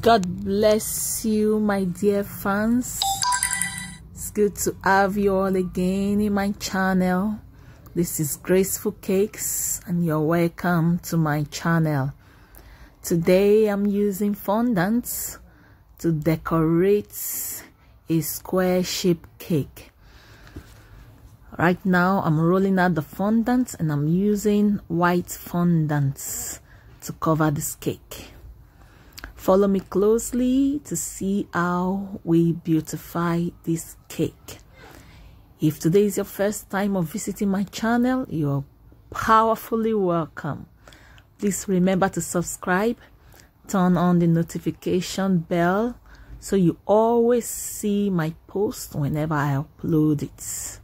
God bless you, my dear fans. It's good to have you all again in my channel. This is Graceful Cakes and you're welcome to my channel. Today I'm using fondant to decorate a square shaped cake. Right now I'm rolling out the fondant and I'm using white fondant to cover this cake. Follow me closely to see how we beautify this cake. If today is your first time of visiting my channel, you're powerfully welcome. Please remember to subscribe, turn on the notification bell so you always see my post whenever I upload it.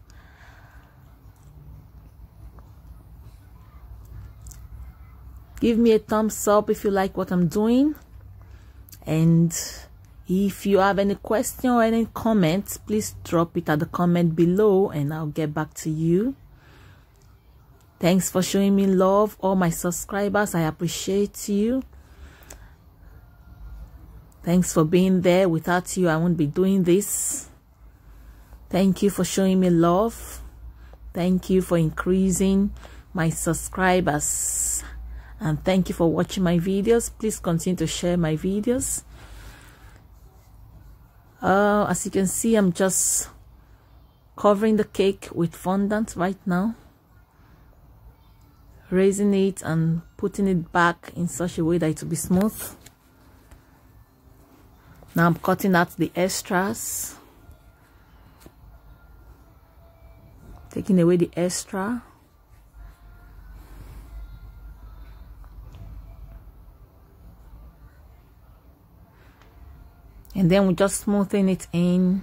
Give me a thumbs up if you like what I'm doing. And if you have any question or any comments, please drop it at the comment below and I'll get back to you. Thanks for showing me love, all my subscribers. I appreciate you. Thanks for being there. Without you, I won't be doing this. Thank you for showing me love. Thank you for increasing my subscribers. And thank you for watching my videos. Please continue to share my videos. As you can see, I'm just covering the cake with fondant right now. Raising it and putting it back in such a way that it will be smooth. Now I'm cutting out the extras. Taking away the extra. And then we're just smoothing it in.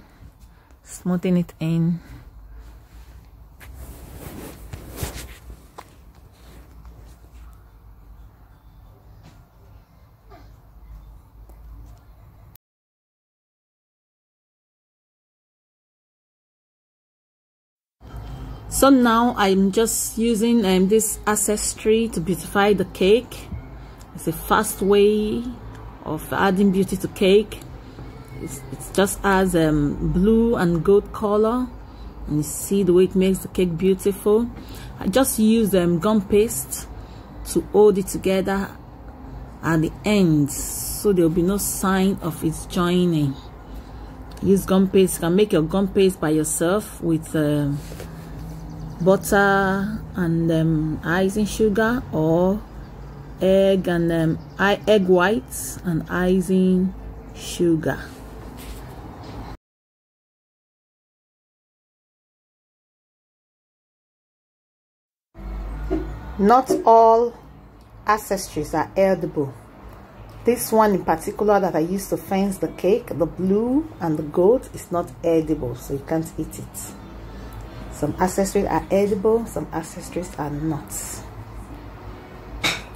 So now I'm just using this accessory to beautify the cake. It's a fast way of adding beauty to cake. It just has blue and gold color, and you see the way it makes the cake beautiful. I just use gum paste to hold it together at the ends so there will be no sign of its joining. Use gum paste. You can make your gum paste by yourself with butter and icing sugar, or egg and egg whites and icing sugar. Not all accessories are edible. This one in particular that I used to fence the cake, the blue and the gold, is not edible, so you can't eat it. Some accessories are edible, some accessories are not,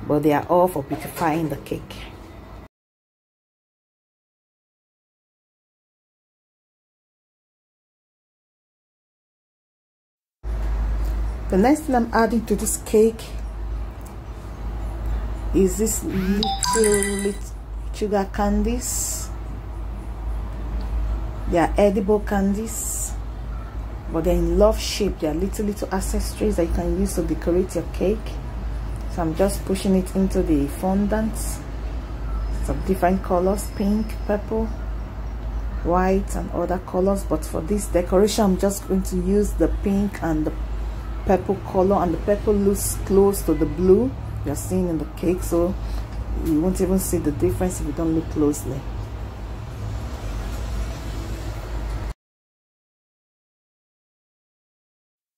but they are all for beautifying the cake. The next thing I'm adding to this cake is this little sugar candies. They are edible candies, but they're in love shape. They are little accessories that you can use to decorate your cake. So I'm just pushing it into the fondant. Some different colors: pink, purple, white, and other colors. But for this decoration, I'm just going to use the pink and the purple color, and the purple looks close to the blue you're seeing in the cake, so you won't even see the difference if you don't look closely.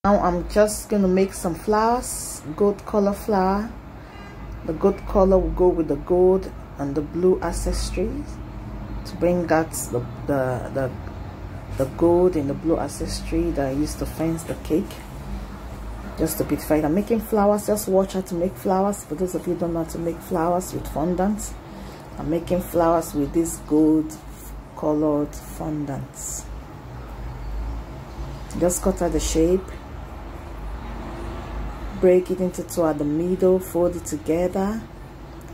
Now I'm just going to make some flowers, gold color flower. The gold color will go with the gold and the blue accessories to bring out the gold and the blue accessory that I used to fence the cake. Just to beautify it. I'm making flowers. Just watch how to make flowers. For those of you who don't know how to make flowers with fondant, I'm making flowers with this gold colored fondants. Just cut out the shape, break it into two at the middle, fold it together,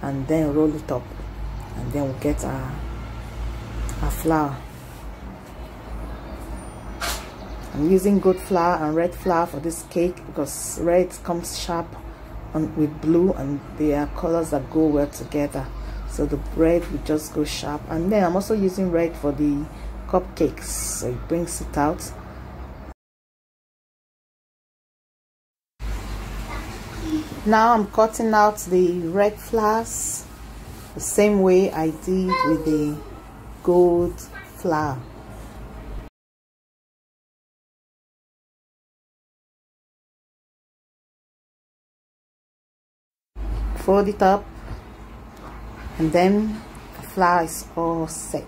and then roll it up, and then we'll get our our flour. I'm using good flour and red flour for this cake because red comes sharp with blue, and they are colors that go well together. So the red will just go sharp. And then I'm also using red for the cupcakes, so it brings it out. Now I'm cutting out the red flowers the same way I did with the gold flower. Fold it up, and then the flour is all set.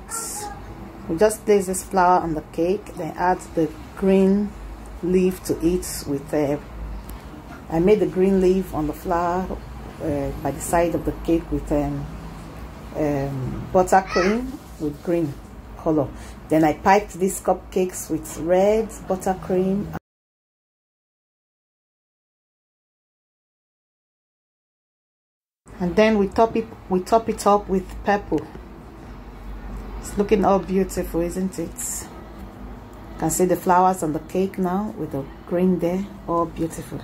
We just place this flour on the cake, then add the green leaf to it with I made the green leaf on the flour by the side of the cake with buttercream with green color. Then I piped these cupcakes with red buttercream. And then we top it up with purple. It's looking all beautiful, isn't it? You can see the flowers on the cake now with the green there, all beautiful.